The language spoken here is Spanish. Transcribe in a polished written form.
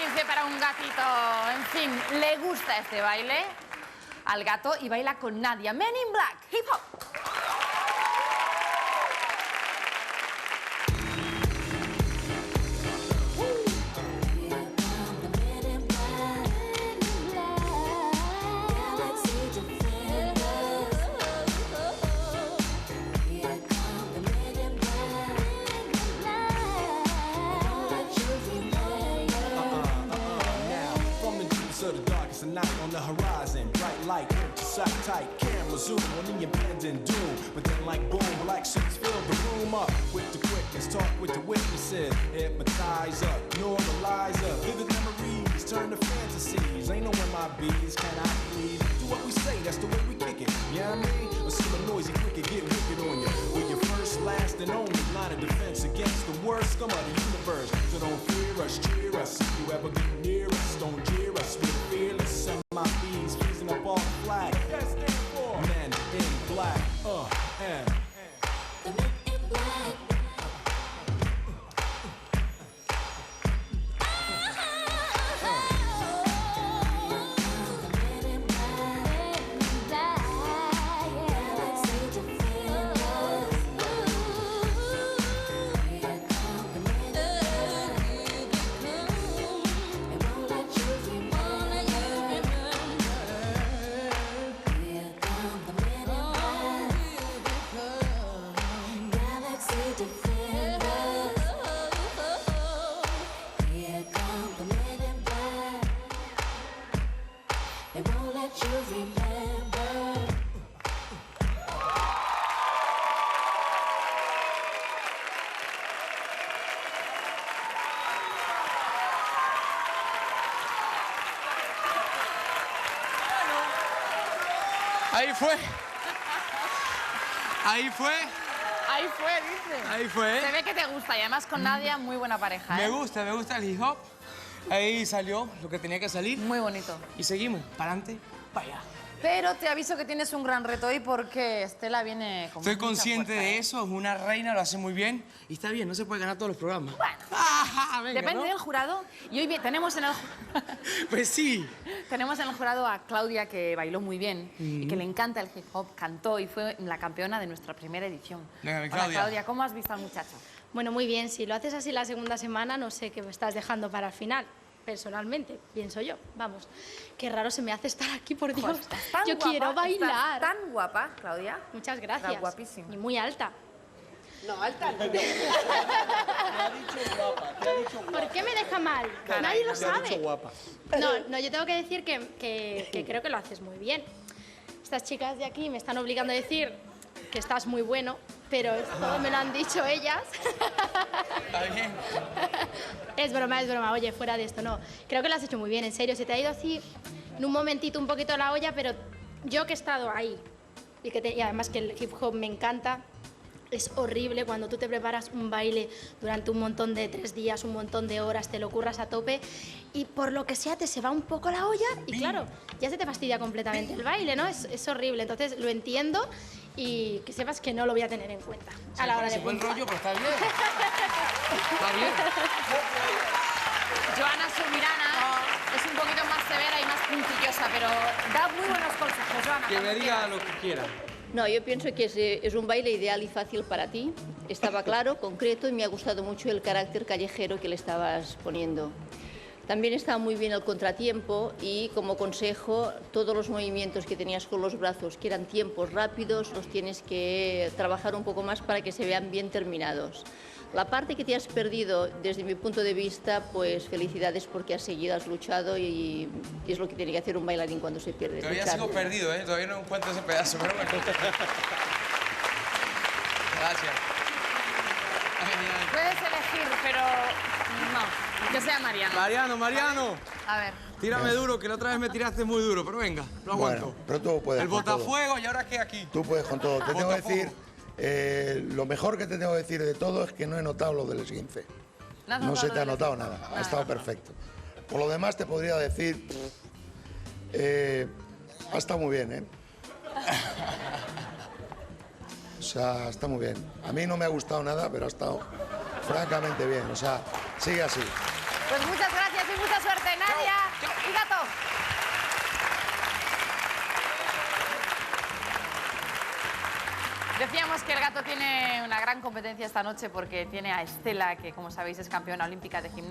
15 para un gatito. En fin, le gusta este baile al gato y baila con Nadia. Men in Black, hip hop. On the horizon, bright light, sight tight, camera zoom on the impending doom. But then like boom, black suits fill the room up with the quickness, talk with the witnesses, hypnotize up, normalize up, vivid memories turn to fantasies. Ain't no MIBs, can I please? Do what we say, that's the way we kick it. You know what I mean? Or see a noisy cricket get wicked on you. We're your first, last, and only line of defense against the worst scum of the universe. So don't fear us, cheer us. If you ever get near us, don't jeer us. We're fearless. My bees freezing up all the flag. Yes, stand for Men in Black. And the Men in Black. Ahí fue. Ahí fue. Ahí fue, dice. Ahí fue. Se ve que te gusta y además con Nadia muy buena pareja, ¿eh? Me gusta el hip hop. Ahí salió lo que tenía que salir. Muy bonito. Y seguimos, para adelante, para allá. Pero te aviso que tienes un gran reto hoy porque Estela viene con Estoy mucha consciente fuerza, de eso, es una reina, lo hace muy bien. Y está bien, no se puede ganar todos los programas. Bueno, venga, depende ¿no? del jurado. Y hoy tenemos en el... Pues sí. Tenemos en el jurado a Claudia, que bailó muy bien y que le encanta el hip hop, cantó y fue la campeona de nuestra primera edición. Venga, Hola, Claudia. Claudia, ¿cómo has visto al muchacho? Bueno, muy bien. Si lo haces así la segunda semana, no sé qué me estás dejando para el final. Personalmente, pienso yo. Vamos, qué raro se me hace estar aquí, por Dios. Estás tan Yo guapa, quiero bailar. Estás tan guapa, Claudia. Muchas gracias. Estás guapísima. Y muy alta. No, alta no. Te ha dicho guapa, te ha dicho guapa. ¿Por qué me deja mal? Caray, Nadie lo Te ha dicho sabe. guapa. No, yo tengo que decir que creo que lo haces muy bien. Estas chicas de aquí me están obligando a decir que estás muy bueno, pero esto me lo han dicho ellas. Está bien. Es broma. Oye, fuera de esto, no. Creo que lo has hecho muy bien, en serio. Se te ha ido así en un momentito un poquito la olla, pero yo que he estado ahí y además que el hip hop me encanta, es horrible cuando tú te preparas un baile durante un montón de 3 días, un montón de horas, te lo curras a tope y por lo que sea te se va un poco la olla y claro, ya se te fastidia completamente el baile, ¿no? Es horrible, entonces lo entiendo y que sepas que no lo voy a tener en cuenta a la hora de buen puntuar. rollo, pero está bien. Está bien. Joana Subirana es un poquito más severa y más puntillosa, pero da muy buenos consejos, Joana. Que me cuando diga quieras. lo que quiera. No, yo pienso que es un baile ideal y fácil para ti. Estaba claro, concreto y me ha gustado mucho el carácter callejero que le estabas poniendo. También estaba muy bien el contratiempo y como consejo, todos los movimientos que tenías con los brazos, que eran tiempos rápidos, los tienes que trabajar un poco más para que se vean bien terminados. La parte que te has perdido, desde mi punto de vista, pues felicidades porque has seguido, has luchado y es lo que tiene que hacer un bailarín cuando se pierde. Todavía luchar. sigo perdido, ¿eh? Todavía no encuentro ese pedazo, pero bueno. Gracias. Puedes elegir, pero no, que sea Mariano. Mariano. A ver. Tírame duro, que la otra vez me tiraste muy duro, pero venga, lo aguanto. Bueno, pero tú puedes El con todo. botafuego y ahora qué aquí. Tú puedes con todo. Te tengo que Botafuego. decir, lo mejor que te tengo que decir de todo es que no he notado lo del esguince. No se te ha notado nada, ha estado perfecto. Por lo demás te podría decir, ha estado muy bien, ¿eh? O sea, está muy bien. A mí no me ha gustado nada, pero ha estado francamente bien. O sea, sigue así. Pues muchas gracias y mucha suerte, Nadia y Gato. Decíamos que el Gato tiene una gran competencia esta noche porque tiene a Estela, que como sabéis es campeona olímpica de gimnasia.